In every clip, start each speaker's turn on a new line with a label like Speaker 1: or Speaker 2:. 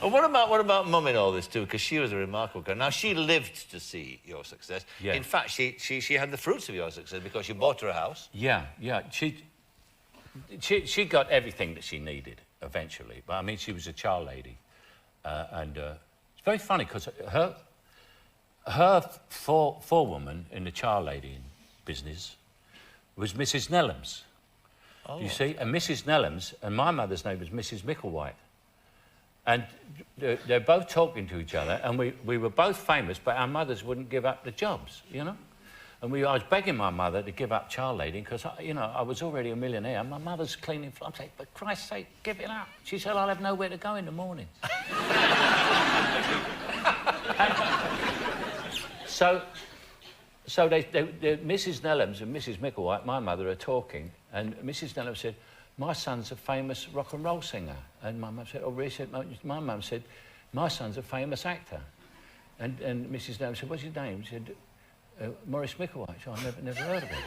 Speaker 1: And what about Mum in all this too? Because she was a remarkable girl. Now she lived to see your success.
Speaker 2: Yeah.
Speaker 1: In fact, she had the fruits of your success because you bought her a house.
Speaker 2: Yeah, yeah. She got everything that she needed eventually. But I mean, she was a child lady, and it's very funny because her forewoman in the child lady business was Mrs. Nellams.
Speaker 1: Oh.
Speaker 2: You see, and Mrs. Nellams, and my mother's name was Mrs. Micklewhite. And they're both talking to each other, and we were both famous, but our mothers wouldn't give up the jobs, you know? And I was begging my mother to give up child lady because, you know, I was already a millionaire. My mother's cleaning floors. I'm saying, for Christ's sake, give it up. She said, I'll have nowhere to go in the morning. So Mrs. Nellams and Mrs. Micklewhite, my mother, are talking, and Mrs. Nellams said, my son's a famous rock and roll singer. And my mum said, oh, really? My mum said, my son's a famous actor. And Mrs. Nellams said, what's his name? She said, Maurice Micklewhite. So I never heard of him.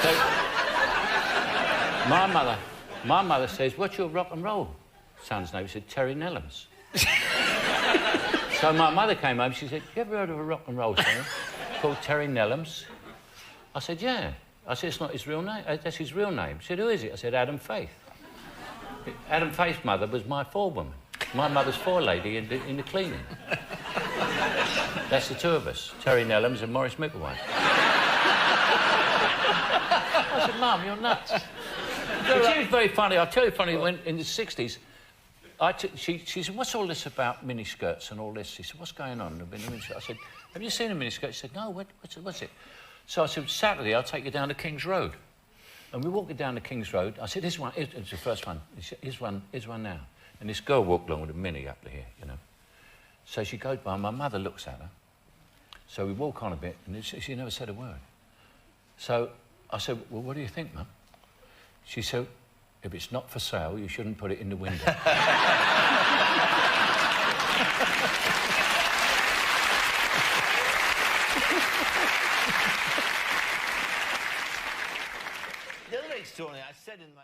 Speaker 2: So my mother says, what's your rock and roll son's name? She said, Terry Nellams. So my mother came home, she said, you ever heard of a rock and roll singer called Terry Nellams? I said, yeah. I said, it's not his real name. That's his real name. She said, who is it? I said, Adam Faith. Adam Faith's mother was my forewoman. My mother's forelady in the cleaning. That's the two of us, Terry Nellams and Maurice Micklewhite. I said, Mum, you're nuts. But she was very funny. I'll tell you funny, when in the 60s, she said, what's all this about miniskirts and all this? She said, what's going on? I said, have you seen a miniskirt? She said, no, what's it? So I said, Saturday, I'll take you down to King's Road. And we walked down to King's Road. I said, here's one, it's the first one. Here's one now. And this girl walked along with a mini up to here, you know. So she goes by, and my mother looks at her. So we walk on a bit, and she never said a word. So I said, well, what do you think, Mum? She said, if it's not for sale, you shouldn't put it in the window.
Speaker 1: The other extraordinary, I said in my...